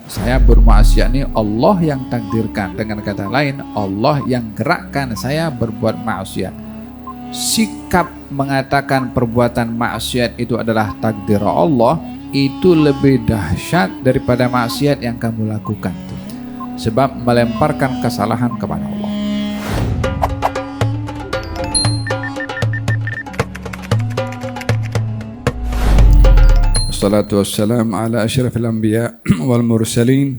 Saya bermaksiat ini Allah yang takdirkan. Dengan kata lain, Allah yang gerakkan saya berbuat maksiat. Sikap mengatakan perbuatan maksiat itu adalah takdir Allah, itu lebih dahsyat daripada maksiat yang kamu lakukan. Sebab melemparkan kesalahan kepada Allah. Wassalatu wassalamu ala asyrafil anbiya wal mursalin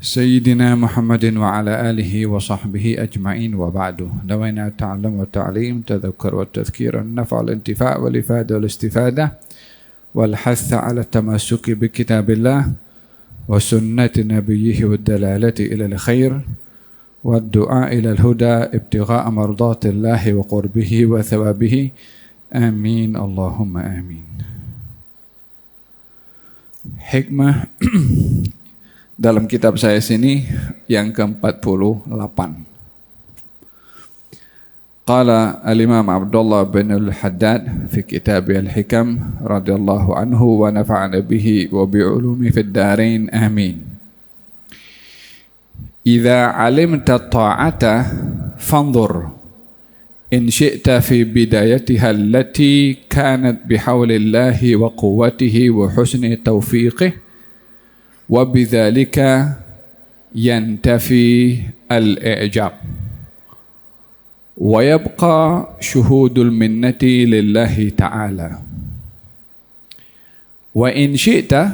Sayyidina Muhammadin wa ala alihi wa sahbihi ajma'in wa ba'du. Dawaina ta'allam wa ta'lim, tadhakkar wa tadhkir, an-naf' al-intifa' wal ifada wal istifadah wal hatha ala tamassuki bi kitabillah wa sunnati nabiyhi wad dalalati ila al-khair wad du'a ila al-huda ibtigha'a mardatillahi wa qurbihi wa thawabihi. Amin Allahumma amin. Hikmah dalam kitab saya sini yang ke-48. Qala al-Imam Abdullah bin al-Haddad fi kitab al-Hikam radhiyallahu anhu wa nafa'ana bihi wa bi'ulumi fid darain amin. Idza 'alimta ta'ata fanzur in syi'ta fi bidayatiha allati kanat bihaulillahi wa quwwatihi wa husni taufiqih wa bidzalika yantafi al-i'jab wa yabqa syuhudul minnati lillahi ta'ala wa in syi'ta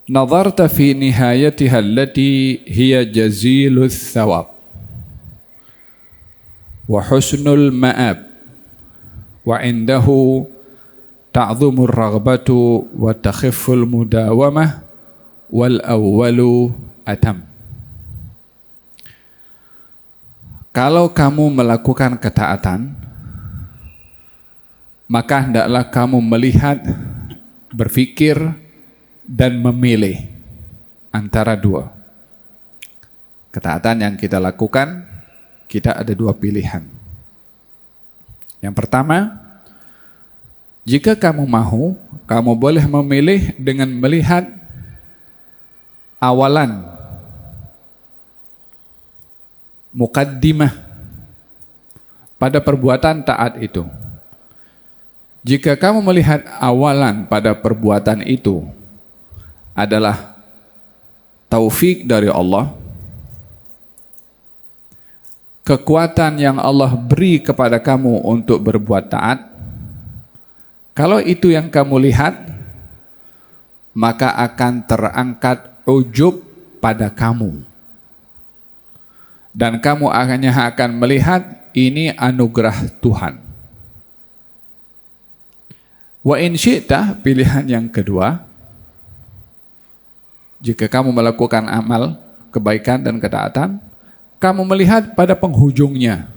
nadarta fi nihayatiha allati hiya jazilul thawab wa husnul ma'ab wa indahu ta'zumur raghbatu wa takhifful mudawamah wal awwalu atam. Kalau kamu melakukan ketaatan, maka hendaklah kamu melihat, berfikir dan memilih antara dua. Ketaatan yang kita lakukan, kita ada dua pilihan. Yang pertama, jika kamu mahu, kamu boleh memilih dengan melihat awalan, muqaddimah pada perbuatan taat itu. Jika kamu melihat awalan pada perbuatan itu adalah taufik dari Allah, kekuatan yang Allah beri kepada kamu untuk berbuat taat, kalau itu yang kamu lihat, maka akan terangkat ujub pada kamu. Dan kamu hanya akan melihat ini anugerah Tuhan. Wa in syi'ta, pilihan yang kedua, jika kamu melakukan amal, kebaikan dan ketaatan, kamu melihat pada penghujungnya.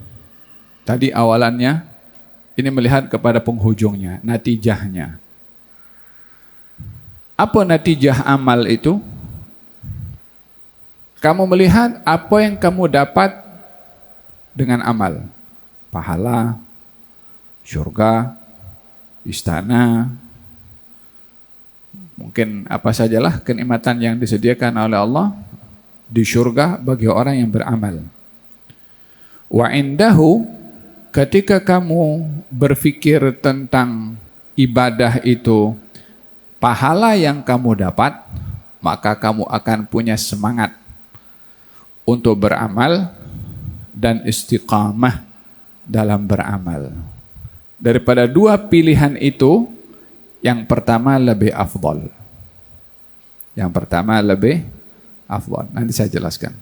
Tadi awalannya, ini melihat kepada penghujungnya, natijahnya. Apa natijah amal itu? Kamu melihat apa yang kamu dapat dengan amal. Pahala, syurga, istana, mungkin apa sajalah kenikmatan yang disediakan oleh Allah di syurga bagi orang yang beramal. Wa indahu, ketika kamu berfikir tentang ibadah itu, pahala yang kamu dapat, maka kamu akan punya semangat untuk beramal dan istiqamah dalam beramal. Daripada dua pilihan itu, yang pertama lebih afdal. Yang pertama lebih afdal. Nanti saya jelaskan.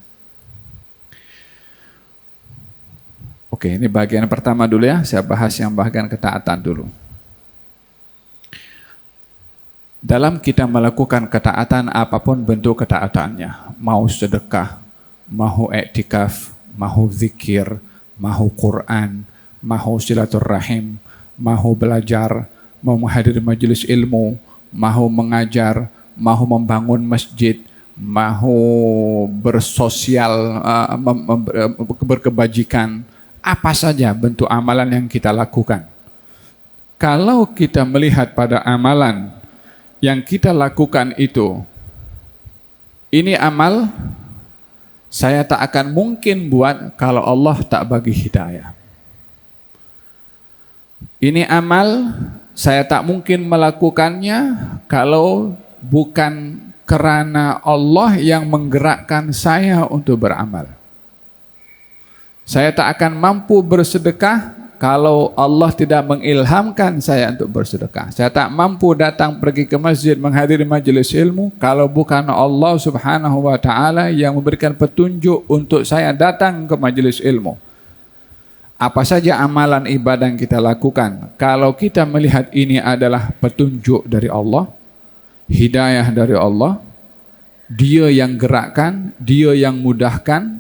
Oke, ini bagian pertama dulu ya. Saya bahas yang bagian ketaatan dulu. Dalam kita melakukan ketaatan, apapun bentuk ketaatannya, mau sedekah, mau iktikaf, mau zikir, mau Quran, mau silaturahim, mau belajar, mau menghadiri majelis ilmu, mau mengajar, mau membangun masjid, mau bersosial, berkebajikan, apa saja bentuk amalan yang kita lakukan. Kalau kita melihat pada amalan yang kita lakukan itu Ini amal saya tak akan mungkin buat kalau Allah tak bagi hidayah. Ini amal saya tak mungkin melakukannya kalau bukan karena Allah yang menggerakkan saya untuk beramal. Saya tak akan mampu bersedekah kalau Allah tidak mengilhamkan saya untuk bersedekah. Saya tak mampu datang pergi ke masjid menghadiri majelis ilmu kalau bukan Allah Subhanahu wa taala yang memberikan petunjuk untuk saya datang ke majelis ilmu. Apa saja amalan ibadah yang kita lakukan, kalau kita melihat ini adalah petunjuk dari Allah, hidayah dari Allah, Dia yang gerakkan, Dia yang mudahkan,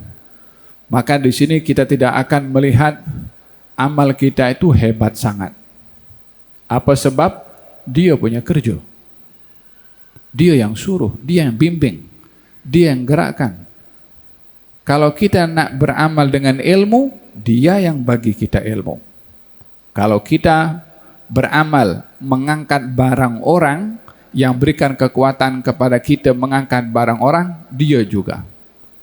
maka di sini kita tidak akan melihat amal kita itu hebat sangat. Apa sebab? Dia punya kerja. Dia yang suruh, Dia yang bimbing, Dia yang gerakkan. Kalau kita nak beramal dengan ilmu, Dia yang bagi kita ilmu. Kalau kita beramal mengangkat barang orang, yang berikan kekuatan kepada kita mengangkat barang orang, Dia juga.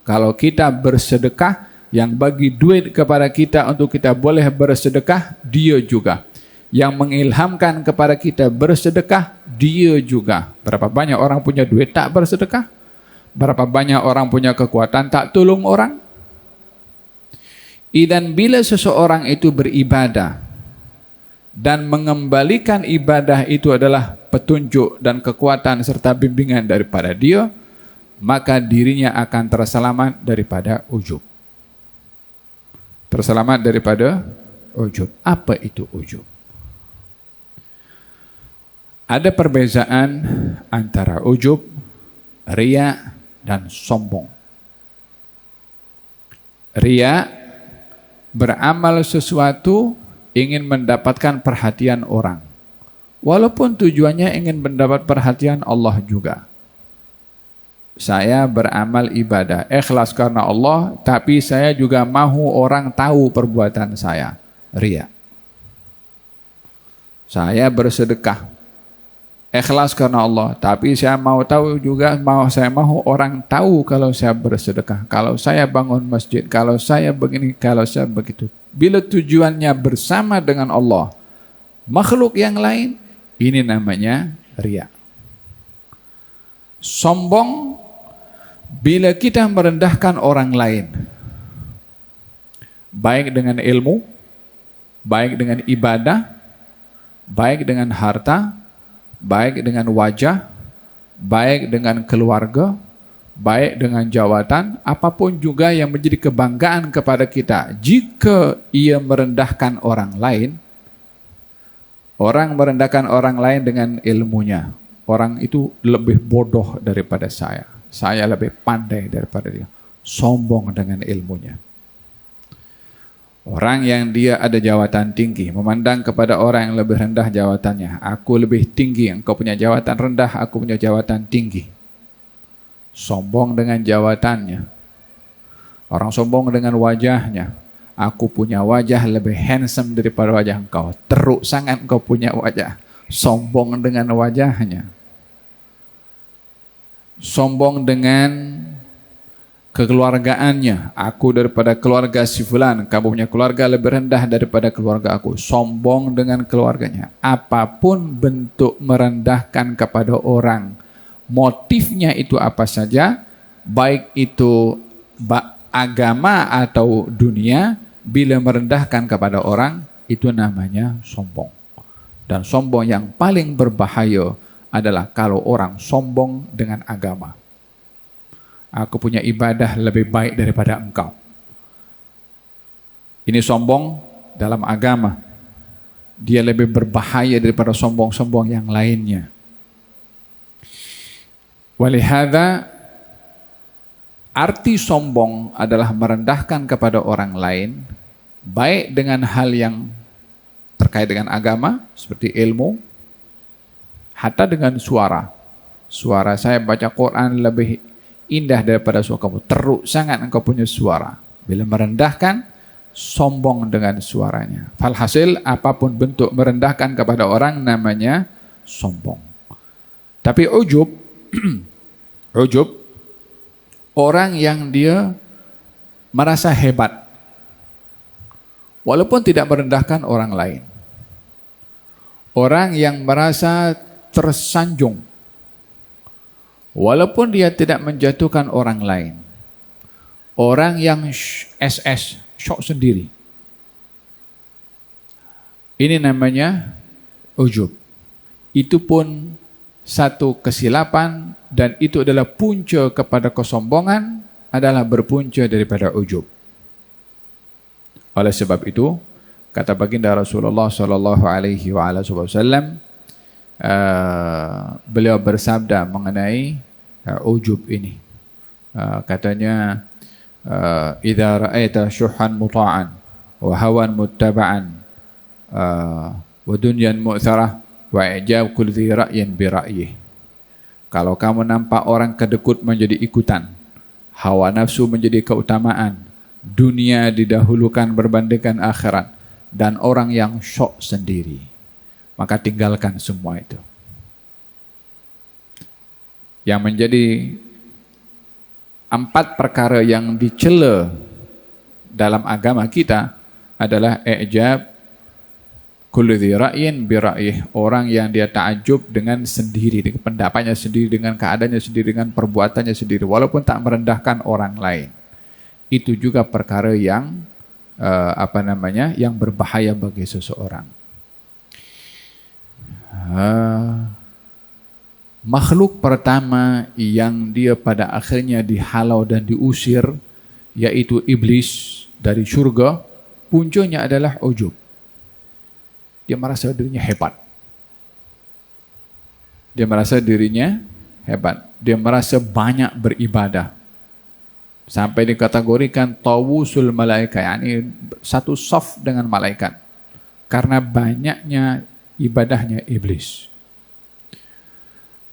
Kalau kita bersedekah, yang bagi duit kepada kita untuk kita boleh bersedekah, Dia juga. Yang mengilhamkan kepada kita bersedekah, Dia juga. Berapa banyak orang punya duit tak bersedekah? Berapa banyak orang punya kekuatan tak tolong orang? Dan bila seseorang itu beribadah dan mengembalikan ibadah itu adalah petunjuk dan kekuatan serta bimbingan daripada Dia, maka dirinya akan terselamat daripada ujub. Terselamat daripada ujub. Apa itu ujub? Ada perbezaan antara ujub, riya, dan sombong. Riya, beramal sesuatu ingin mendapatkan perhatian orang, walaupun tujuannya ingin mendapat perhatian Allah juga. Saya beramal ibadah ikhlas karena Allah, tapi saya juga mahu orang tahu perbuatan saya, riya. Saya bersedekah ikhlas karena Allah, tapi saya mau tahu juga, saya mahu orang tahu kalau saya bersedekah, kalau saya bangun masjid, kalau saya begini, kalau saya begitu. Bila tujuannya bersama dengan Allah, makhluk yang lain, ini namanya riya. Sombong, bila kita merendahkan orang lain, baik dengan ilmu, baik dengan ibadah, baik dengan harta, baik dengan wajah, baik dengan keluarga, baik dengan jawatan, apapun juga yang menjadi kebanggaan kepada kita, jika ia merendahkan orang lain, orang merendahkan orang lain dengan ilmunya, orang itu lebih bodoh daripada saya lebih pandai daripada dia, sombong dengan ilmunya. Orang yang dia ada jawatan tinggi, memandang kepada orang yang lebih rendah jawatannya. Aku lebih tinggi, engkau punya jawatan rendah, aku punya jawatan tinggi. Sombong dengan jawatannya. Orang sombong dengan wajahnya. Aku punya wajah lebih handsome daripada wajah engkau. Teruk sangat engkau punya wajah. Sombong dengan wajahnya. Sombong dengan kekeluargaannya. Aku daripada keluarga si fulan, kamu punya keluarga lebih rendah daripada keluarga aku. Sombong dengan keluarganya. Apapun bentuk merendahkan kepada orang, motifnya itu apa saja, baik itu agama atau dunia, bila merendahkan kepada orang, itu namanya sombong. Dan sombong yang paling berbahaya adalah kalau orang sombong dengan agama. Aku punya ibadah lebih baik daripada engkau. Ini sombong dalam agama. Dia lebih berbahaya daripada sombong-sombong yang lainnya. Walihada, arti sombong adalah merendahkan kepada orang lain, baik dengan hal yang terkait dengan agama, seperti ilmu, hatta dengan suara. Suara saya baca Quran lebih indah daripada suara kamu. Teruk sangat engkau punya suara. Bila merendahkan, sombong dengan suaranya. Falhasil, apapun bentuk merendahkan kepada orang namanya sombong. Tapi ujub, ujub Orang yang dia merasa hebat, walaupun tidak merendahkan orang lain. Orang yang merasa tersanjung, walaupun dia tidak menjatuhkan orang lain. Orang yang SS, syok sendiri. Ini namanya ujub. Itu pun satu kesilapan, dan itu adalah punca kepada kesombongan, adalah berpunca daripada ujub. Oleh sebab itu, kata baginda Rasulullah sallallahu alaihi wasallam, beliau bersabda mengenai ujub ini. Katanya, idza ra'aita syuhan muta'an wa hawan muttaba'an wa dunyan mu'tharah wa i'jab kulli dhi ra'yin bi ra'yih. Kalau kamu nampak orang kedekut menjadi ikutan, hawa nafsu menjadi keutamaan, dunia didahulukan berbandingkan akhirat, dan orang yang syok sendiri, maka tinggalkan semua itu. Yang menjadi 4 perkara yang dicela dalam agama kita adalah i'jab kulli dhi ra'yin bi ra'yih, orang yang dia takjub dengan sendiri, dengan pendapatnya sendiri, dengan keadaannya sendiri, dengan perbuatannya sendiri, walaupun tak merendahkan orang lain. Itu juga perkara yang yang berbahaya bagi seseorang. Makhluk pertama yang dia pada akhirnya dihalau dan diusir, yaitu iblis dari syurga, puncanya adalah ujub. Dia merasa dirinya hebat. Dia merasa dirinya hebat. Dia merasa banyak beribadah. Sampai dikategorikan tawusul malaikat, yakni satu saf dengan malaikat. Karena banyaknya ibadahnya iblis.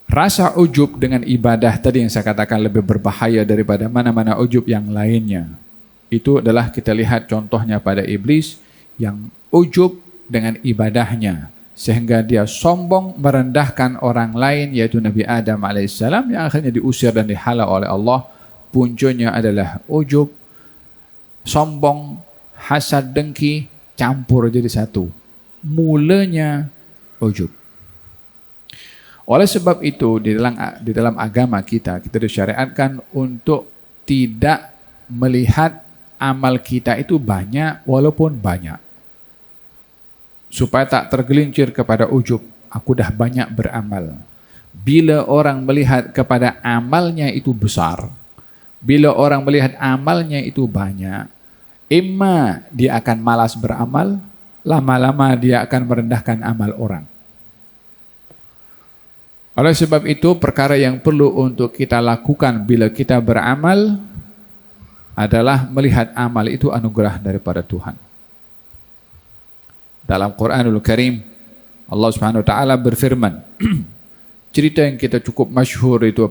Rasa ujub dengan ibadah tadi yang saya katakan lebih berbahaya daripada mana-mana ujub yang lainnya. Itu adalah kita lihat contohnya pada iblis yang ujub dengan ibadahnya, sehingga dia sombong merendahkan orang lain, yaitu Nabi Adam alaihissalam, yang akhirnya diusir dan dihalau oleh Allah. Puncanya adalah ujub, sombong, hasad, dengki, campur jadi satu. Mulanya ujub. Oleh sebab itu di dalam agama kita disyariatkan untuk tidak melihat amal kita itu banyak walaupun banyak. Supaya tak tergelincir kepada ujub, aku dah banyak beramal. Bila orang melihat kepada amalnya itu besar, bila orang melihat amalnya itu banyak, imma dia akan malas beramal, lama-lama dia akan merendahkan amal orang. Oleh sebab itu, perkara yang perlu untuk kita lakukan bila kita beramal adalah melihat amal itu anugerah daripada Tuhan. Dalam Quranul Karim, Allah Subhanahu wa taala berfirman, cerita yang kita cukup masyhur itu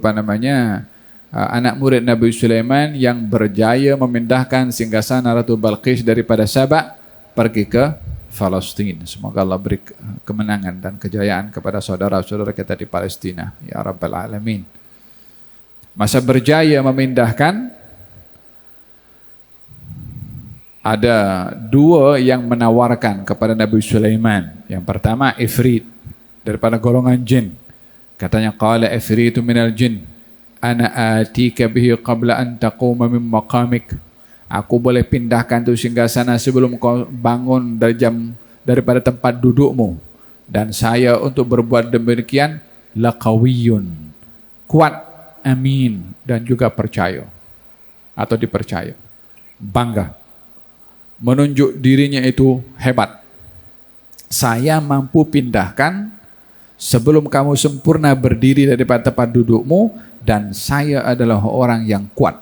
anak murid Nabi Sulaiman yang berjaya memindahkan singgasana Ratu Balqis daripada Sabak pergi ke Palestin. Semoga Allah beri kemenangan dan kejayaan kepada saudara-saudara kita di Palestina, ya Rabbal Alamin. Masa berjaya memindahkan, ada 2 yang menawarkan kepada Nabi Sulaiman. Yang pertama Ifrit daripada golongan jin. Katanya, qala ifritu minal jin ana atika bihi qabla an taquma min maqamik. Aku boleh pindahkan tu singgasana sebelum kau bangun daripada tempat dudukmu. Dan saya untuk berbuat demikian laqawiyun, kuat, amin, dan juga percaya atau dipercaya. Bangga, menunjuk dirinya itu hebat. Saya mampu pindahkan sebelum kamu sempurna berdiri daripada tempat dudukmu, dan saya adalah orang yang kuat.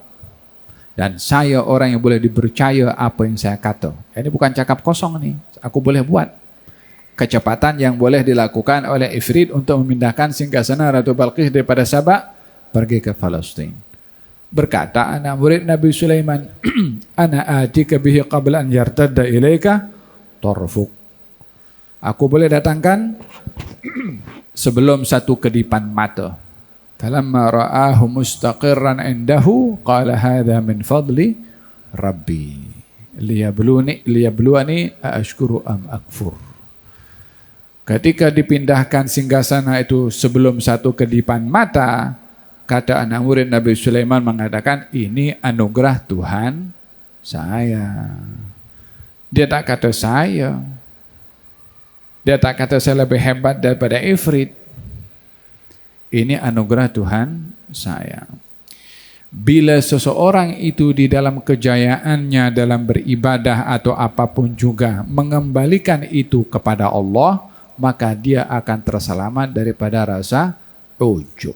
Dan saya orang yang boleh dipercaya apa yang saya kata. Ini bukan cakap kosong nih, aku boleh buat. Kecepatan yang boleh dilakukan oleh Ifrit untuk memindahkan singgasana Ratu Balqis daripada Sabak pergi ke Palestin. Berkata anak murid Nabi Sulaiman, ana atika bihi qabla an yartadda ilaika tarfuk. Aku boleh datangkan sebelum satu kedipan mata Falamma ra'ahu mustaqirran indahu qala hadza min fadli rabbi liyabluwani aashkuru am akfur. Ketika dipindahkan singgasana itu sebelum satu kedipan mata, kata anak murid Nabi Sulaiman mengatakan, ini anugerah Tuhan saya. Dia tak kata saya. Dia tak kata saya lebih hebat daripada Ifrit. Ini anugerah Tuhan saya. Bila seseorang itu di dalam kejayaannya dalam beribadah atau apapun juga mengembalikan itu kepada Allah, maka dia akan terselamat daripada rasa ujub.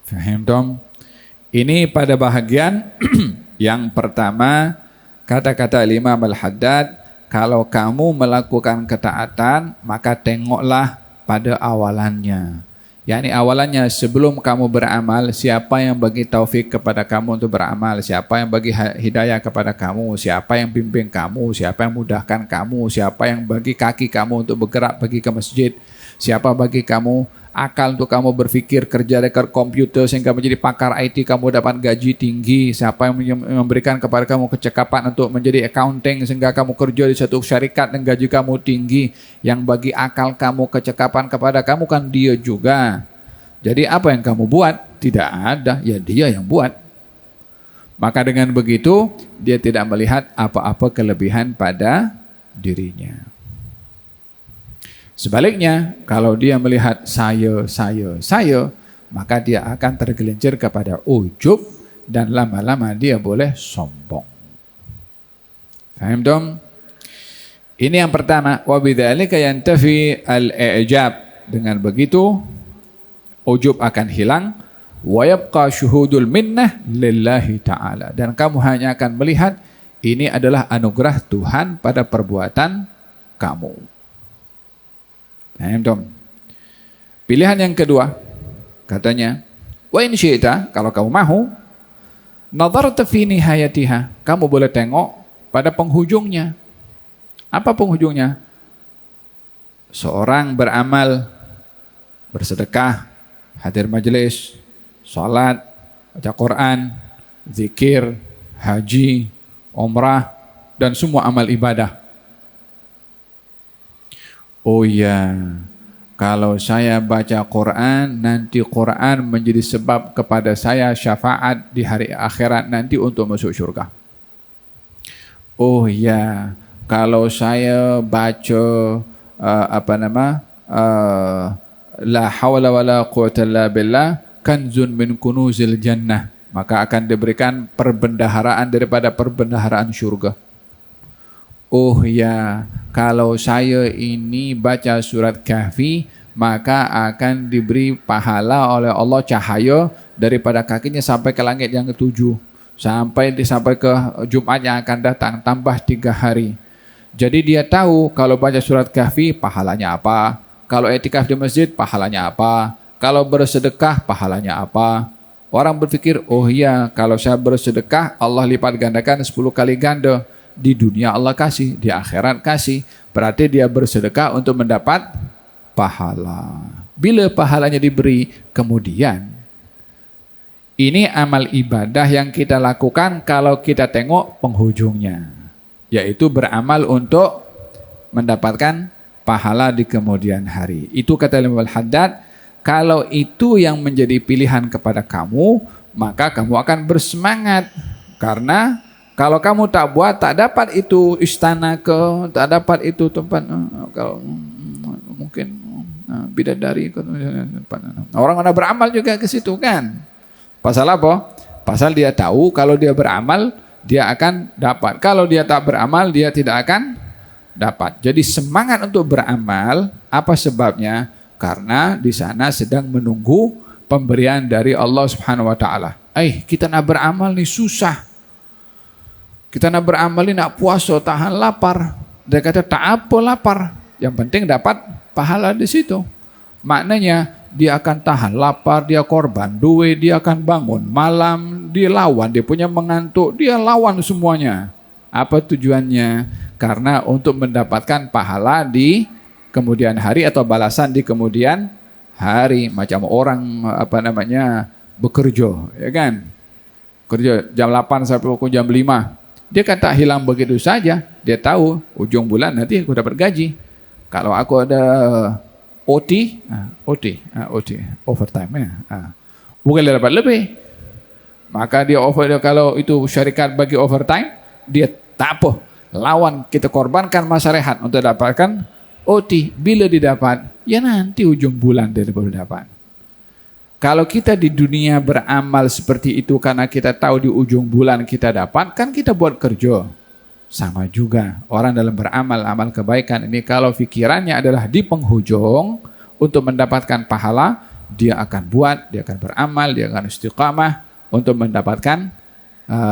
Faham dong? Ini pada bahagian yang pertama, kata-kata Imam Al-Haddad, kalau kamu melakukan ketaatan, maka tengoklah pada awalannya. yakni awalannya sebelum kamu beramal, siapa yang bagi taufik kepada kamu untuk beramal, siapa yang bagi hidayah kepada kamu, siapa yang bimbing kamu, siapa yang mudahkan kamu, siapa yang bagi kaki kamu untuk bergerak pergi ke masjid, siapa bagi kamu akal untuk kamu berfikir, kerja dekat komputer sehingga menjadi pakar IT, kamu dapat gaji tinggi, siapa yang memberikan kepada kamu kecekapan untuk menjadi accounting sehingga kamu kerja di satu syarikat dan gaji kamu tinggi, yang bagi akal kamu, kecekapan kepada kamu kan dia juga. Jadi apa yang kamu buat? Tidak ada, ya dia yang buat. Maka dengan begitu dia tidak melihat apa-apa kelebihan pada dirinya. Sebaliknya, kalau dia melihat saya, maka dia akan tergelincir kepada ujub dan lama-lama dia boleh sombong. Faham dong? Ini yang pertama, wa bidzalika yantafi al-i'jab. Dengan begitu ujub akan hilang, wa yabqa syuhudul minnah lillahi ta'ala. Dan kamu hanya akan melihat ini adalah anugerah Tuhan pada perbuatan kamu. Pilihan yang kedua, katanya, wa in syi'ta, kalau kamu mahu, nadharta fi nihayatiha, kamu boleh tengok pada penghujungnya. Apa penghujungnya? Seorang beramal, bersedekah, hadir majelis, salat, baca Quran, zikir, haji, umrah, dan semua amal ibadah. Oh ya, kalau saya baca Quran, nanti Quran menjadi sebab kepada saya syafaat di hari akhirat nanti untuk masuk syurga. Oh ya, kalau saya baca la hawla wala quwwata illa billah kanzun min kunuzil jannah, maka akan diberikan perbendaharaan daripada perbendaharaan syurga. Oh ya, kalau saya ini baca surat Kahfi, maka akan diberi pahala oleh Allah cahaya daripada kakinya sampai ke langit yang ketujuh, sampai ke Jumat yang akan datang, tambah 3 hari. Jadi dia tahu kalau baca surat Kahfi pahalanya apa, kalau etikaf di masjid pahalanya apa, kalau bersedekah pahalanya apa. Orang berpikir, oh iya, kalau saya bersedekah Allah lipat gandakan 10 kali ganda. Di dunia Allah kasih, di akhirat kasih. Berarti dia bersedekah untuk mendapat pahala. Bila pahalanya diberi, kemudian ini amal ibadah yang kita lakukan kalau kita tengok penghujungnya, yaitu beramal untuk mendapatkan pahala di kemudian hari. Itu kata Imam Al-Haddad, kalau itu yang menjadi pilihan kepada kamu, maka kamu akan bersemangat. Karena kalau kamu tak buat, tak dapat itu istana tak dapat itu tempat, kalau mungkin bidadari, orang mana beramal juga ke situ kan. Pasal apa? Pasal dia tahu kalau dia beramal, dia akan dapat. Kalau dia tak beramal, dia tidak akan dapat. Jadi semangat untuk beramal, apa sebabnya? Karena di sana sedang menunggu pemberian dari Allah Subhanahu wa taala. Kita nak beramal ni susah. Kita nak beramal ni nak puasa, tahan lapar. Dia kata tak apa lapar, yang penting dapat pahala di situ. Maknanya dia akan tahan lapar, dia korban duit, dia akan bangun malam, dia lawan, dia punya mengantuk, dia lawan semuanya. Apa tujuannya? Karena untuk mendapatkan pahala di kemudian hari atau balasan di kemudian hari, macam orang bekerja, ya kan? Kerja jam 8 sampai pukul jam 5. Dia kan tak hilang begitu saja. Dia tahu ujung bulan nanti aku dapat gaji. Kalau aku ada OT, overtime ya. Bukan dia dapat lebih. Maka dia kalau itu syarikat bagi overtime, dia tak apa. Lawan kita korbankan masa rehat untuk dapatkan OT. Bila didapat, ya nanti ujung bulan dia baru dapat. Kalau kita di dunia beramal seperti itu karena kita tahu di ujung bulan kita dapat, kan kita buat kerja. Sama juga orang dalam beramal, amal kebaikan ini kalau fikirannya adalah di penghujung untuk mendapatkan pahala, dia akan buat, dia akan beramal, dia akan istiqamah untuk mendapatkan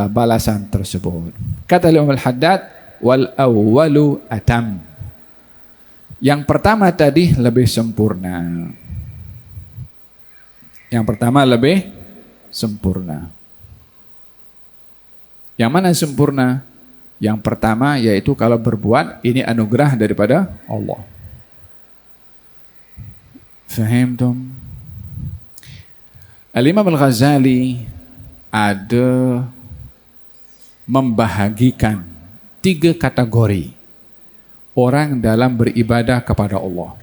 balasan tersebut. Kata Imam Al-Haddad, wal awwalu atam. Yang pertama tadi lebih sempurna. Yang pertama lebih sempurna. Yang mana sempurna? Yang pertama yaitu kalau berbuat ini anugerah daripada Allah. Fahimtum? Al-Imam Al-Ghazali ada membahagikan 3 kategori orang dalam beribadah kepada Allah.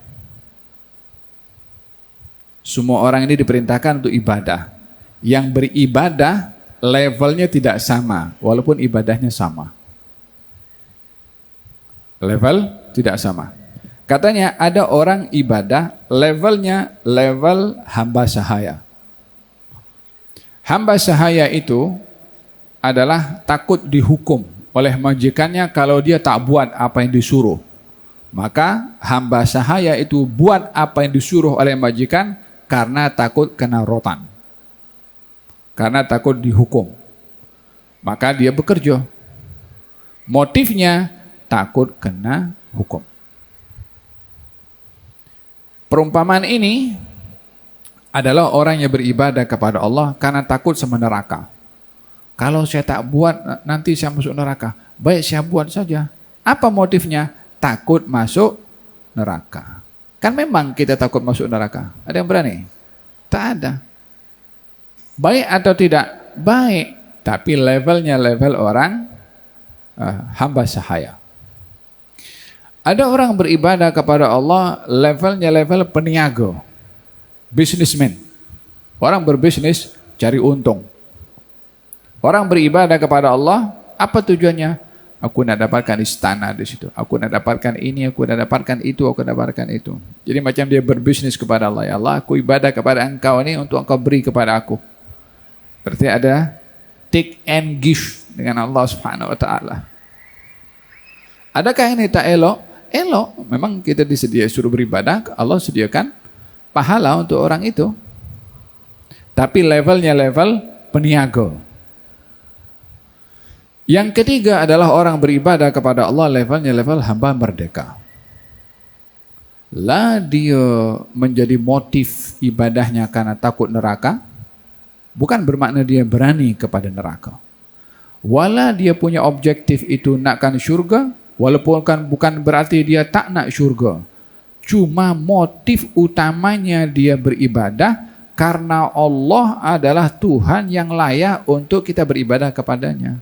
Semua orang ini diperintahkan untuk ibadah. Yang beribadah levelnya tidak sama, walaupun ibadahnya sama. Level tidak sama. Katanya ada orang ibadah levelnya level hamba sahaya. Hamba sahaya itu adalah takut dihukum oleh majikannya kalau dia tak buat apa yang disuruh. Maka hamba sahaya itu buat apa yang disuruh oleh majikan karena takut kena rotan. Karena takut dihukum. Maka dia bekerja. Motifnya takut kena hukum. Perumpamaan ini adalah orang yang beribadah kepada Allah karena takut sama neraka. Kalau saya tak buat nanti saya masuk neraka. Baik saya buat saja. Apa motifnya? Takut masuk neraka. Kan memang kita takut masuk neraka. Ada yang berani? Tak ada. Baik atau tidak? Baik. Tapi levelnya level orang hamba sahaya. Ada orang beribadah kepada Allah levelnya level peniaga. Businessman. Orang berbisnis cari untung. Orang beribadah kepada Allah, apa tujuannya? Aku nak dapatkan istana di situ. Aku nak dapatkan ini, aku nak dapatkan itu, aku nak dapatkan itu. Jadi macam dia berbisnis kepada Allah. Ya Allah, aku ibadah kepada engkau ini untuk engkau beri kepada aku. Berarti ada take and give dengan Allah Subhanahu wa taala. Adakah ini tak elok? Elok. Memang kita suruh beribadah, Allah sediakan pahala untuk orang itu. Tapi levelnya level peniaga. Yang ketiga adalah orang beribadah kepada Allah levelnya level hamba merdeka. Lah dia menjadi motif ibadahnya karena takut neraka, bukan bermakna dia berani kepada neraka. Wala dia punya objektif itu nakkan syurga, walaupun bukan berarti dia tak nak syurga. Cuma motif utamanya dia beribadah karena Allah adalah Tuhan yang layak untuk kita beribadah kepadanya.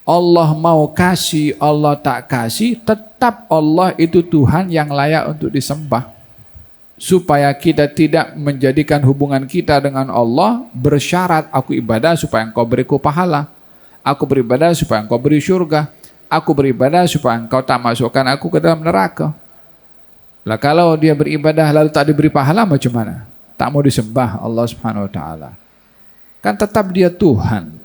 Allah mau kasih, Allah tak kasih, tetap Allah itu Tuhan yang layak untuk disembah. Supaya kita tidak menjadikan hubungan kita dengan Allah bersyarat aku ibadah supaya engkau beriku pahala. Aku beribadah supaya engkau beri syurga. Aku beribadah supaya engkau tak masukkan aku ke dalam neraka. Lah kalau dia beribadah lalu tak diberi pahala macam mana? Tak mau disembah Allah Subhanahu wa taala. Kan tetap dia Tuhan.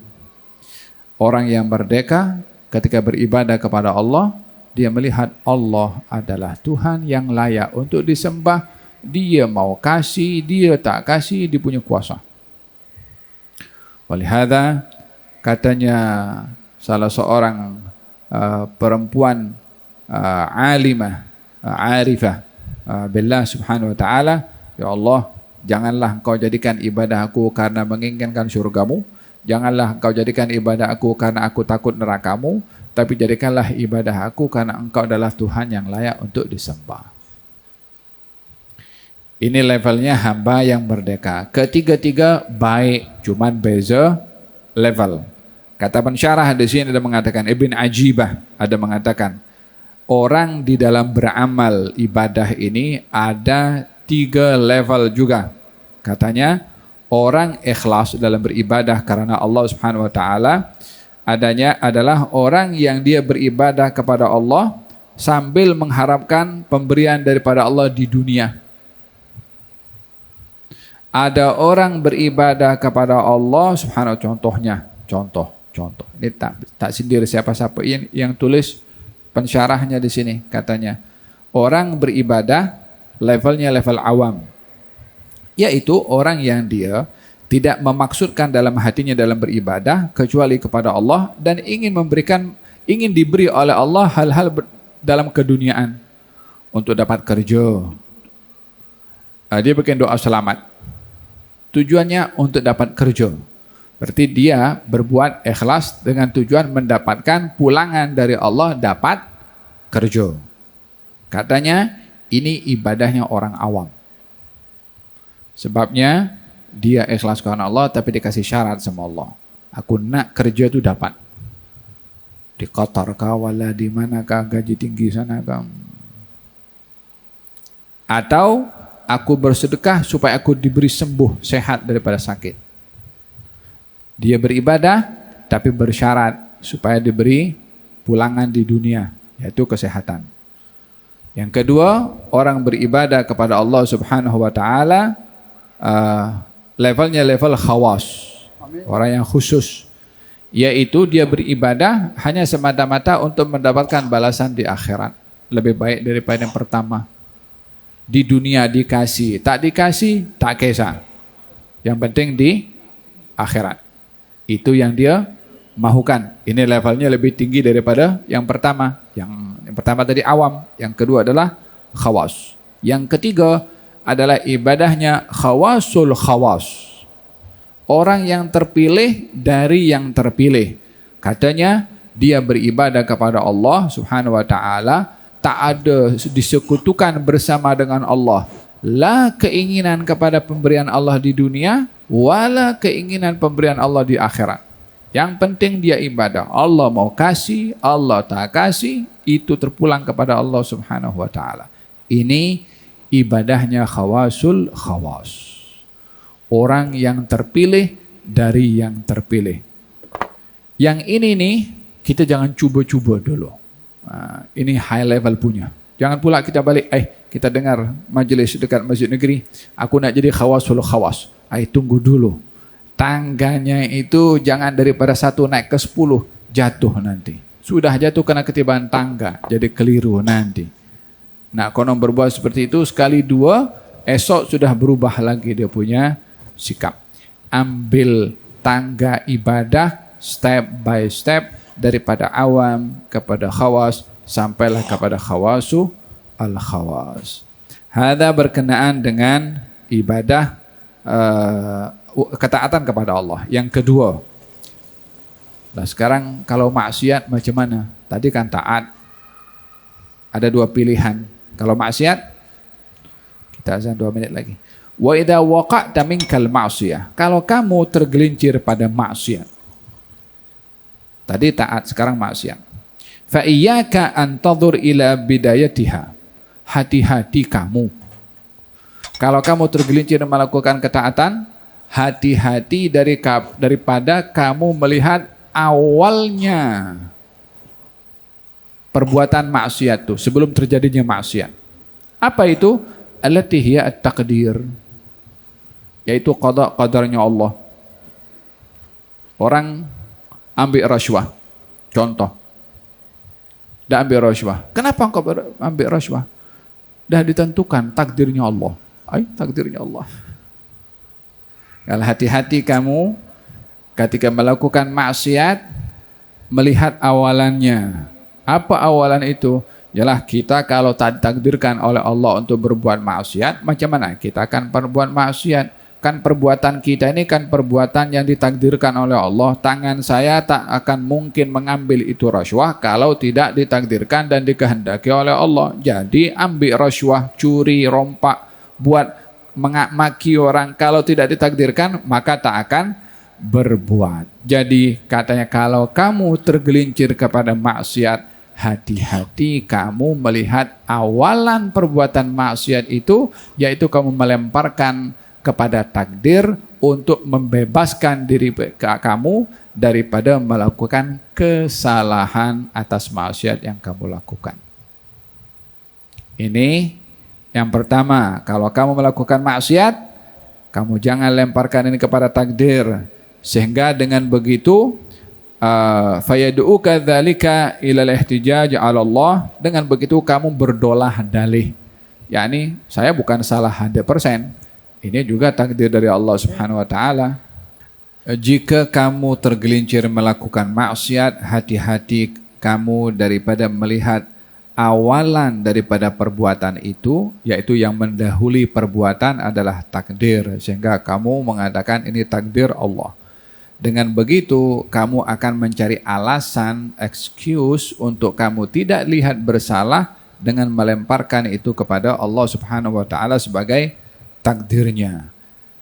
Orang yang merdeka ketika beribadah kepada Allah, dia melihat Allah adalah Tuhan yang layak untuk disembah. Dia mau kasih, dia tak kasih, dia punya kuasa. Walihada katanya salah seorang perempuan alimah, arifah billah subhanahu wa ta'ala, ya Allah, janganlah engkau jadikan ibadah aku karena menginginkan syurgamu. Janganlah engkau jadikan ibadah aku karena aku takut nerakamu, tapi jadikanlah ibadah aku karena engkau adalah Tuhan yang layak untuk disembah. Ini levelnya hamba yang merdeka. Ketiga-tiga baik, cuman beza level. Kata pensyarah di sini ada mengatakan, Ibn Ajibah ada mengatakan, orang di dalam beramal ibadah ini ada 3 level juga. Katanya, orang ikhlas dalam beribadah karena Allah Subhanahu wa taala adanya adalah orang yang dia beribadah kepada Allah sambil mengharapkan pemberian daripada Allah di dunia. Ada orang beribadah kepada Allah Subhanahu wa contohnya, contoh. Ini tak sindir siapa-siapa yang tulis pensyarahnya di sini katanya. Orang beribadah levelnya level awam. Yaitu orang yang dia tidak memaksudkan dalam hatinya dalam beribadah kecuali kepada Allah dan ingin diberi oleh Allah hal-hal dalam keduniaan untuk dapat kerja. Dia bikin doa selamat. Tujuannya untuk dapat kerja. Berarti dia berbuat ikhlas dengan tujuan mendapatkan pulangan dari Allah dapat kerja. Katanya ini ibadahnya orang awam. Sebabnya dia ikhlas karena Allah tapi dikasih syarat sama Allah. Aku nak kerja itu dapat. Di Qatar kah, wala di manakah, gaji tinggi sana kah. Atau aku bersedekah supaya aku diberi sembuh, sehat daripada sakit. Dia beribadah tapi bersyarat supaya diberi pulangan di dunia, yaitu kesehatan. Yang kedua, orang beribadah kepada Allah Subhanahu wa taala levelnya level khawas. Orang yang khusus, yaitu dia beribadah hanya semata-mata untuk mendapatkan balasan di akhirat. Lebih baik daripada yang pertama. Di dunia dikasih, tak dikasih, tak kisah. Yang penting di akhirat. Itu yang dia mahukan. Ini levelnya lebih tinggi daripada yang pertama. Yang pertama tadi awam, yang kedua adalah khawas. Yang ketiga adalah ibadahnya khawasul khawas. Orang yang terpilih dari yang terpilih. Katanya dia beribadah kepada Allah Subhanahu wa taala, tak ada disekutukan bersama dengan Allah. La keinginan kepada pemberian Allah di dunia, wala keinginan pemberian Allah di akhirat. Yang penting dia ibadah. Allah mau kasih, Allah tak kasih, itu terpulang kepada Allah Subhanahu wa taala. Ini ibadahnya khawasul khawas. Orang yang terpilih dari yang terpilih. Yang ini nih kita jangan cuba-cuba dulu. Ini high level punya. Jangan pula kita balik, kita dengar majelis dekat Masjid Negeri, aku nak jadi khawasul khawas. Tunggu dulu. Tangganya itu jangan daripada 1 naik ke 10, jatuh nanti. Sudah jatuh kena ketibaan tangga, jadi keliru nanti. Nak konon berbuat seperti itu sekali dua, esok sudah berubah lagi dia punya sikap. Ambil tangga ibadah step by step daripada awam kepada khawas sampailah kepada khawasu al-khawas. Hada berkenaan dengan ibadah ketaatan kepada Allah. Yang kedua. Nah, sekarang kalau maksiat macam mana? Tadi kan taat. Ada 2 pilihan. Kalau maksiat kita azan 2 menit lagi. Wa idza waqa'ta minkal ma'siyah. Kalau kamu tergelincir pada maksiat. Tadi taat, sekarang maksiat. Fa iyyaka an tadhur ila bidayatiha. Hati-hati kamu. Kalau kamu tergelincir melakukan ketaatan, hati-hati daripada kamu melihat awalnya perbuatan maksiat itu sebelum terjadinya maksiat. Apa itu? Allati hiya at-taqdir. Yaitu qada qadarnya Allah. Orang ambil rasuah. Contoh. Dah ambil rasuah. Kenapa engkau ambil rasuah? Dah ditentukan takdirnya Allah. Takdirnya Allah. Kalau hati-hati kamu ketika melakukan maksiat melihat awalannya. Apa awalan itu? Yalah kita kalau tak ditakdirkan oleh Allah untuk berbuat maksiat, macam mana kita akan berbuat maksiat? Kan perbuatan kita ini kan perbuatan yang ditakdirkan oleh Allah. Tangan saya tak akan mungkin mengambil itu rasuah kalau tidak ditakdirkan dan dikehendaki oleh Allah. Jadi ambil rasuah, curi, rompak, buat maki orang, kalau tidak ditakdirkan maka tak akan berbuat. Jadi katanya kalau kamu tergelincir kepada maksiat, hati-hati kamu melihat awalan perbuatan maksiat itu, yaitu kamu melemparkan kepada takdir untuk membebaskan diri kamu daripada melakukan kesalahan atas maksiat yang kamu lakukan. Ini yang pertama, kalau kamu melakukan maksiat, kamu jangan lemparkan ini kepada takdir, sehingga dengan begitu fayadu'uka dzalika ilal ihtijaj 'ala Allah, dengan begitu kamu berdolah dalih, yakni saya bukan salah 100%, ini juga takdir dari Allah Subhanahu wa taala. Jika kamu tergelincir melakukan maksiat, hati-hati kamu daripada melihat awalan daripada perbuatan itu, yaitu yang mendahului perbuatan adalah takdir, sehingga kamu mengatakan ini takdir Allah. Dengan begitu kamu akan mencari alasan, excuse untuk kamu tidak lihat bersalah dengan melemparkan itu kepada Allah Subhanahu wa taala sebagai takdirnya.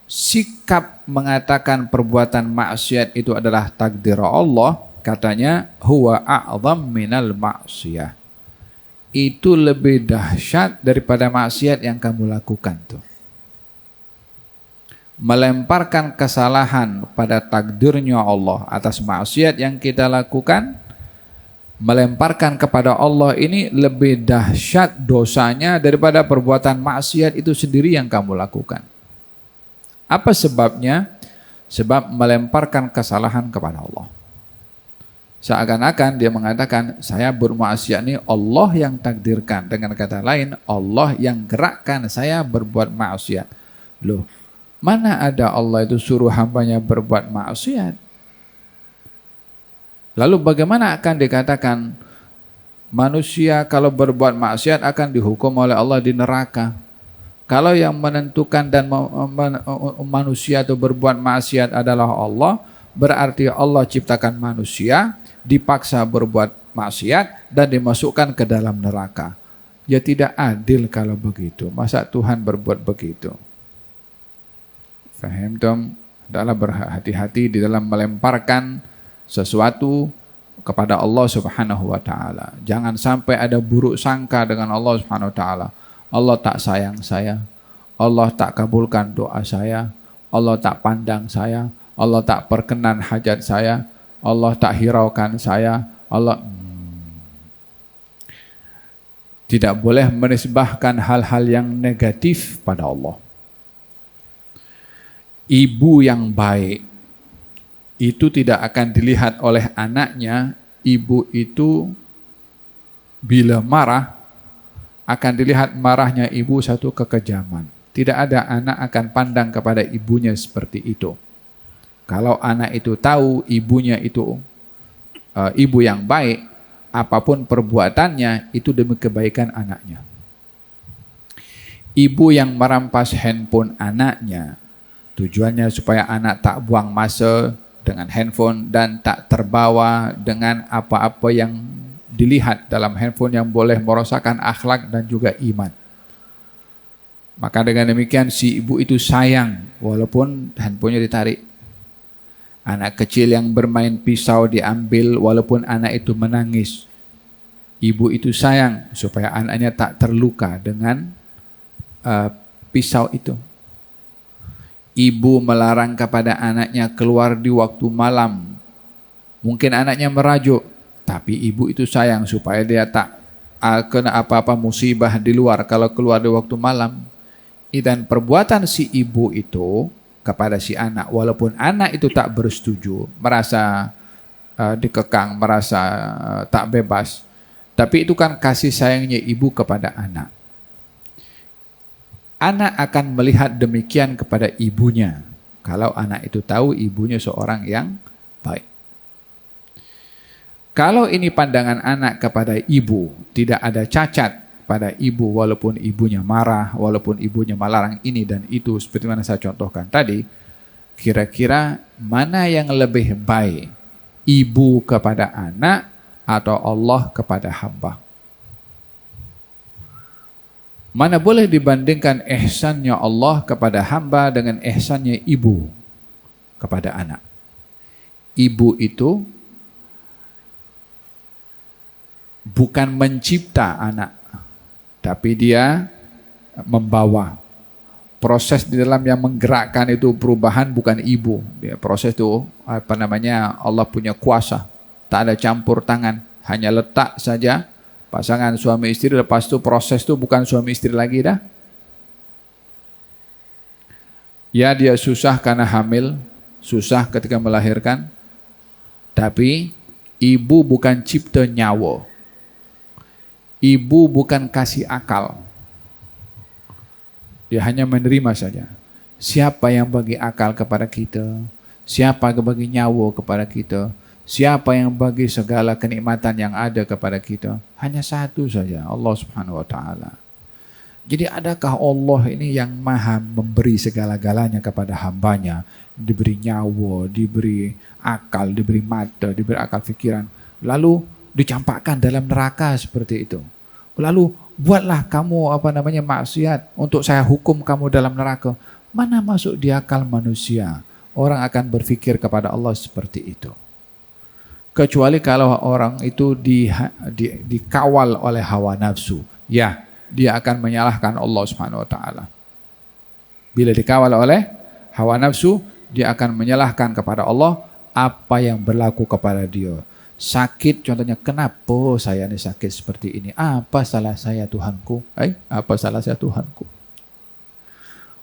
Sikap mengatakan perbuatan maksiat itu adalah takdir Allah, katanya huwa a'zam minal maksiyah. Itu lebih dahsyat daripada maksiat yang kamu lakukan tuh. Melemparkan kesalahan pada takdirnya Allah atas maksiat yang kita lakukan, melemparkan kepada Allah ini lebih dahsyat dosanya daripada perbuatan maksiat itu sendiri yang kamu lakukan. Apa sebabnya? Sebab melemparkan kesalahan kepada Allah. Seakan-akan dia mengatakan, saya bermaksiat ini Allah yang takdirkan. Dengan kata lain, Allah yang gerakkan saya berbuat maksiat. Loh, mana ada Allah itu suruh hambanya berbuat maksiat? Lalu bagaimana akan dikatakan manusia kalau berbuat maksiat akan dihukum oleh Allah di neraka? Kalau yang menentukan dan manusia itu berbuat maksiat adalah Allah, berarti Allah ciptakan manusia, dipaksa berbuat maksiat dan dimasukkan ke dalam neraka. Ya tidak adil kalau begitu. Masa Tuhan berbuat begitu? Faham tom? Adalah berhati-hati di dalam melemparkan sesuatu kepada Allah Subhanahu wa taala. Jangan sampai ada buruk sangka dengan Allah Subhanahu wa taala. Allah tak sayang saya, Allah tak kabulkan doa saya, Allah tak pandang saya, Allah tak perkenan hajat saya, Allah tak hiraukan saya, Allah tidak boleh menisbahkan hal-hal yang negatif pada Allah. Ibu yang baik itu tidak akan dilihat oleh anaknya. Ibu itu bila marah akan dilihat marahnya ibu satu kekejaman. Tidak ada anak akan pandang kepada ibunya seperti itu. Kalau anak itu tahu ibunya itu ibu yang baik, apapun perbuatannya itu demi kebaikan anaknya. Ibu yang merampas handphone anaknya, tujuannya supaya anak tak buang masa dengan handphone dan tak terbawa dengan apa-apa yang dilihat dalam handphone yang boleh merosakkan akhlak dan juga iman. Maka dengan demikian si ibu itu sayang walaupun handphonenya ditarik. Anak kecil yang bermain pisau diambil walaupun anak itu menangis. Ibu itu sayang supaya anaknya tak terluka dengan pisau itu. Ibu melarang kepada anaknya keluar di waktu malam. Mungkin anaknya merajuk, tapi ibu itu sayang supaya dia tak kena apa-apa musibah di luar kalau keluar di waktu malam. Dan perbuatan si ibu itu kepada si anak, walaupun anak itu tak bersetuju, merasa dikekang, merasa tak bebas, tapi itu kan kasih sayangnya ibu kepada anak. Anak akan melihat demikian kepada ibunya kalau anak itu tahu ibunya seorang yang baik. Kalau ini pandangan anak kepada ibu, tidak ada cacat pada ibu walaupun ibunya marah, walaupun ibunya melarang ini dan itu seperti mana saya contohkan tadi, kira-kira mana yang lebih baik? Ibu kepada anak atau Allah kepada hamba? Mana boleh dibandingkan ihsannya Allah kepada hamba dengan ihsannya ibu kepada anak. Ibu itu bukan mencipta anak, tapi dia membawa. Proses di dalam yang menggerakkan itu perubahan bukan ibu. Dia proses itu Allah punya kuasa. Tak ada campur tangan, hanya letak saja pasangan suami istri, lepas itu proses itu bukan suami istri lagi dah. Ya, dia susah karena hamil, susah ketika melahirkan, tapi ibu bukan cipta nyawa. Ibu bukan kasih akal. Dia hanya menerima saja. Siapa yang bagi akal kepada kita? Siapa yang bagi nyawa kepada kita? Siapa yang bagi segala kenikmatan yang ada kepada kita? Hanya satu saja, Allah Subhanahu wa taala. Jadi adakah Allah ini yang maha memberi segala-galanya kepada hambanya? Diberi nyawa, diberi akal, diberi mata, diberi akal fikiran. Lalu dicampakkan dalam neraka seperti itu. Lalu buatlah kamu maksiat untuk saya hukum kamu dalam neraka. Mana masuk di akal manusia orang akan berpikir kepada Allah seperti itu. Kecuali kalau orang itu dikawal oleh hawa nafsu. Ya, dia akan menyalahkan Allah Subhanahu wa taala. Bila dikawal oleh hawa nafsu, dia akan menyalahkan kepada Allah apa yang berlaku kepada dia. Sakit contohnya, kenapa saya ini sakit seperti ini? Apa salah saya Tuhanku? Apa salah saya Tuhanku?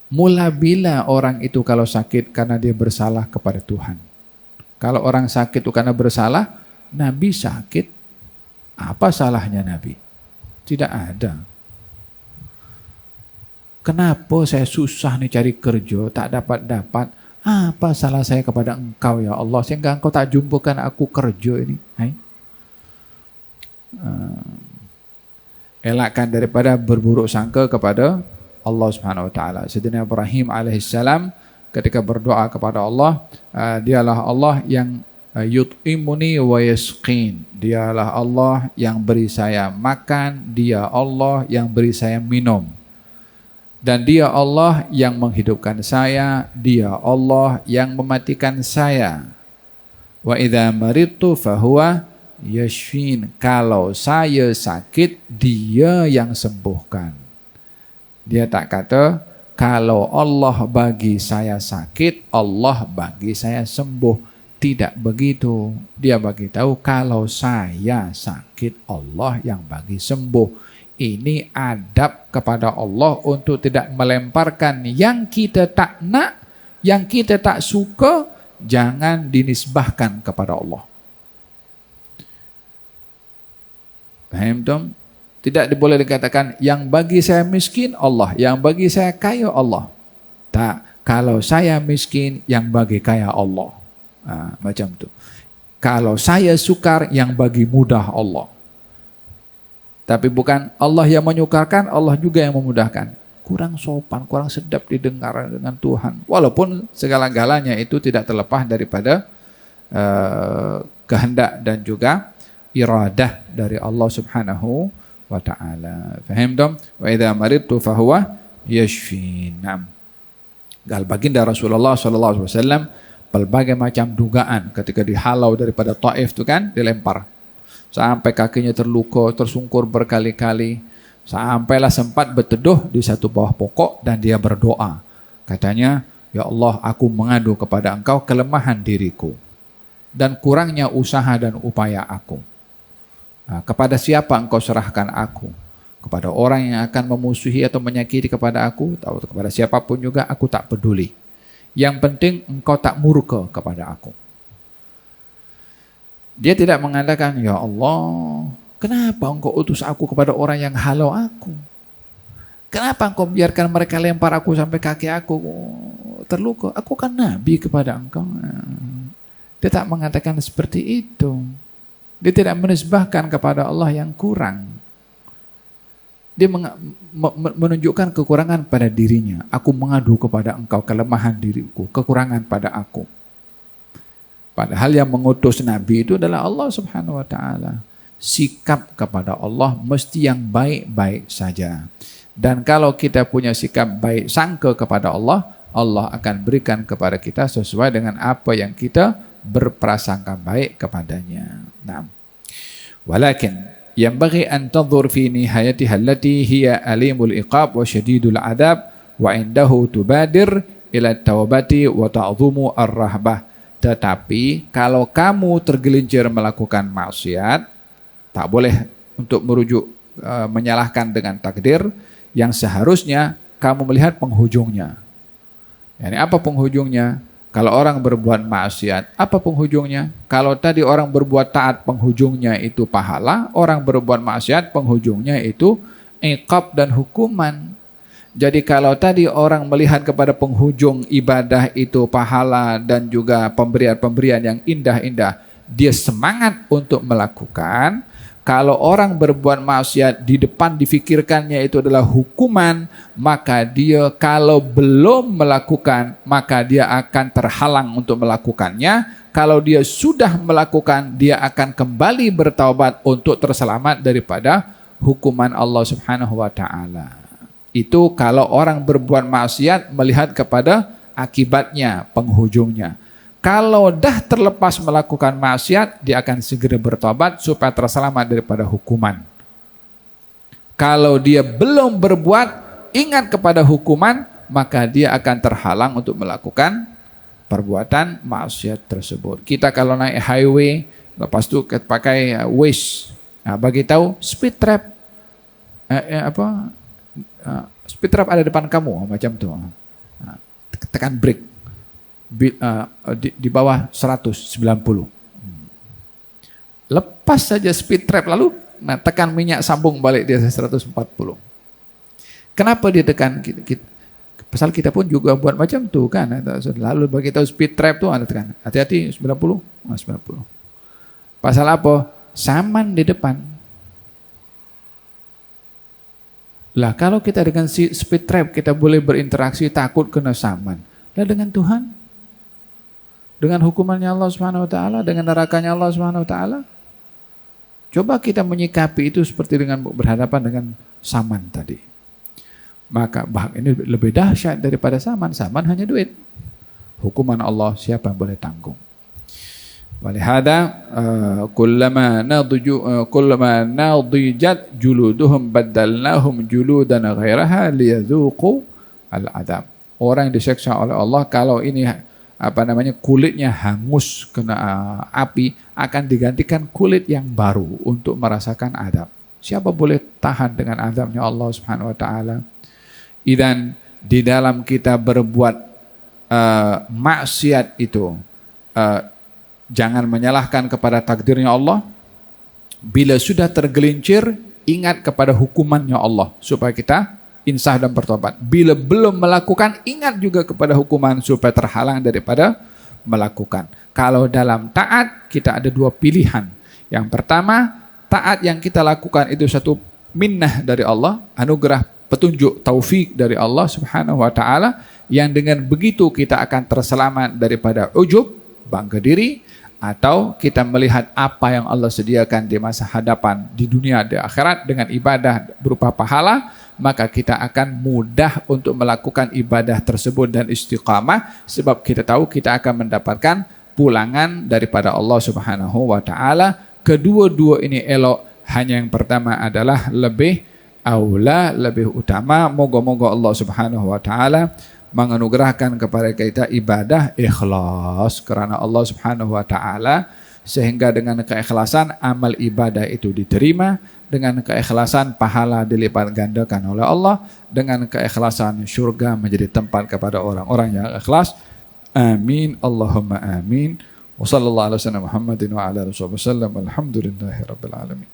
Mula bila orang itu kalau sakit karena dia bersalah kepada Tuhan. Kalau orang sakit itu karena bersalah, Nabi sakit, apa salahnya Nabi? Tidak ada. Kenapa saya susah nih cari kerja, tak dapat-dapat? Apa salah saya kepada engkau ya Allah, sehingga engkau tak jumpakan aku kerja ini? Elakkan daripada berburuk sangka kepada Allah Subhanahu wa taala. Sayyidina Ibrahim alaihissalam ketika berdoa kepada Allah, dialah Allah yang yut'imuni wa yasqin. Dialah Allah yang beri saya makan, dia Allah yang beri saya minum. Dan dia Allah yang menghidupkan saya, dia Allah yang mematikan saya. Wa idza maridtu fahuwa yashfin. Kalau saya sakit, dia yang sembuhkan. Dia tak kata kalau Allah bagi saya sakit, Allah bagi saya sembuh. Tidak begitu. Dia bagi tahu kalau saya sakit, Allah yang bagi sembuh. Ini adab kepada Allah untuk tidak melemparkan yang kita tak nak, yang kita tak suka, jangan dinisbahkan kepada Allah. Faham tak? Tidak boleh dikatakan yang bagi saya miskin Allah, yang bagi saya kaya Allah. Tak, kalau saya miskin yang bagi kaya Allah. Macam tu. Kalau saya sukar yang bagi mudah Allah. Tapi bukan Allah yang menyukarkan, Allah juga yang memudahkan. Kurang sopan, kurang sedap didengar dengan Tuhan. Walaupun segala-galanya itu tidak terlepas daripada kehendak dan juga iradah dari Allah Subhanahu wa ta'ala. Faham dong? Wa idza maridtu fahuwa yashfin. Gal baginda Rasulullah sallallahu alaihi wasallam berbagai macam dugaan ketika dihalau daripada Taif itu kan, dilempar. Sampai kakinya terluka, tersungkur berkali-kali. Sampailah sempat berteduh di satu bawah pokok dan dia berdoa. Katanya, ya Allah, aku mengadu kepada engkau kelemahan diriku dan kurangnya usaha dan upaya aku. Kepada siapa engkau serahkan aku? Kepada orang yang akan memusuhi atau menyakiti kepada aku, atau kepada siapapun juga, aku tak peduli. Yang penting engkau tak murka kepada aku. Dia tidak mengatakan, ya Allah, kenapa engkau utus aku kepada orang yang halau aku? Kenapa engkau biarkan mereka lempar aku sampai kaki aku terluka? Aku kan nabi kepada engkau. Dia tak mengatakan seperti itu. Dia tidak menisbahkan kepada Allah yang kurang. Dia menunjukkan kekurangan pada dirinya. Aku mengadu kepada engkau kelemahan diriku, kekurangan pada aku. Padahal yang mengutus Nabi itu adalah Allah Subhanahu wa ta'ala. Sikap kepada Allah mesti yang baik-baik saja. Dan kalau kita punya sikap baik sangka kepada Allah, Allah akan berikan kepada kita sesuai dengan apa yang kita berprasangka baik kepadanya. Nah, walakin yanbaghi an tadhur fi nihayatiha allati hiya alimul iqab wa syadidul adab wa indahu tubadir ila taubati wa ta'dhumu ar-rahbah. Tetapi kalau kamu tergelincir melakukan maksiat, tak boleh untuk merujuk menyalahkan dengan takdir, yang seharusnya kamu melihat penghujungnya. Yani apa penghujungnya? Kalau orang berbuat maksiat, apa penghujungnya? Kalau tadi orang berbuat taat, penghujungnya itu pahala. Orang berbuat maksiat, penghujungnya itu iqab dan hukuman. Jadi kalau tadi orang melihat kepada penghujung ibadah itu pahala dan juga pemberian-pemberian yang indah-indah, dia semangat untuk melakukan. Kalau orang berbuat maksiat, di depan difikirkannya itu adalah hukuman, maka dia kalau belum melakukan, maka dia akan terhalang untuk melakukannya. Kalau dia sudah melakukan, dia akan kembali bertaubat untuk terselamat daripada hukuman Allah Subhanahu wa taala. Itu kalau orang berbuat maksiat melihat kepada akibatnya, penghujungnya. Kalau dah terlepas melakukan maksiat, dia akan segera bertobat supaya terselamat daripada hukuman. Kalau dia belum berbuat, ingat kepada hukuman, maka dia akan terhalang untuk melakukan perbuatan maksiat tersebut. Kita kalau naik highway, lepas itu pakai Waze, bagi tahu speed trap, speed trap ada depan kamu, macam tu. Tekan brake. Di bawah 190. Lepas saja speed trap lalu tekan minyak sambung balik dia 140. Kenapa dia tekan? Pasal kita pun juga buat macam tu kan. Lalu bagi tahu speed trap tu ada tekan. Hati-hati 90. 90. Pasal apa? Saman di depan. Lah kalau kita dengan speed trap kita boleh berinteraksi, takut kena saman. Lah dengan Tuhan, dengan hukumannya Allah Subhanahu wa taala, dengan nerakanya Allah Subhanahu wa taala. Coba kita menyikapi itu seperti dengan berhadapan dengan saman tadi. Maka ini lebih dahsyat daripada saman. Saman hanya duit. Hukuman Allah siapa yang boleh tanggung? Walihada kullama nadijat juluduhum baddalnahum juludan ghairaha liyadzuqu al-adab. Orang yang diseksa oleh Allah kalau ini kulitnya hangus kena api, akan digantikan kulit yang baru untuk merasakan adab. Siapa boleh tahan dengan azabnya Allah Subhanahu wa taala? Dan di dalam kita berbuat maksiat itu, jangan menyalahkan kepada takdirnya Allah. Bila sudah tergelincir, ingat kepada hukumannya Allah supaya kita insaf dan bertobat. Bila belum melakukan, ingat juga kepada hukuman supaya terhalang daripada melakukan. Kalau dalam taat, kita ada dua pilihan. Yang pertama, taat yang kita lakukan itu satu minnah dari Allah, anugerah petunjuk taufik dari Allah Subhanahu wa taala, yang dengan begitu kita akan terselamat daripada ujub, bangga diri, atau kita melihat apa yang Allah sediakan di masa hadapan di dunia di akhirat dengan ibadah berupa pahala, maka kita akan mudah untuk melakukan ibadah tersebut dan istiqamah, sebab kita tahu kita akan mendapatkan pulangan daripada Allah Subhanahu wa taala. Kedua-dua ini elok, hanya yang pertama adalah lebih aula, lebih utama. Moga-moga Allah Subhanahu wa taala menganugerahkan kepada kita ibadah ikhlas kerana Allah Subhanahu wa taala, sehingga dengan keikhlasan amal ibadah itu diterima, dengan keikhlasan pahala dilipat gandakan oleh Allah, dengan keikhlasan syurga menjadi tempat kepada orang-orang yang ikhlas. Amin Allahumma amin. Wa sallallahu alaihi wasallam Muhammadin wa ala alihi wasallam. Alhamdulillahirabbil alamin.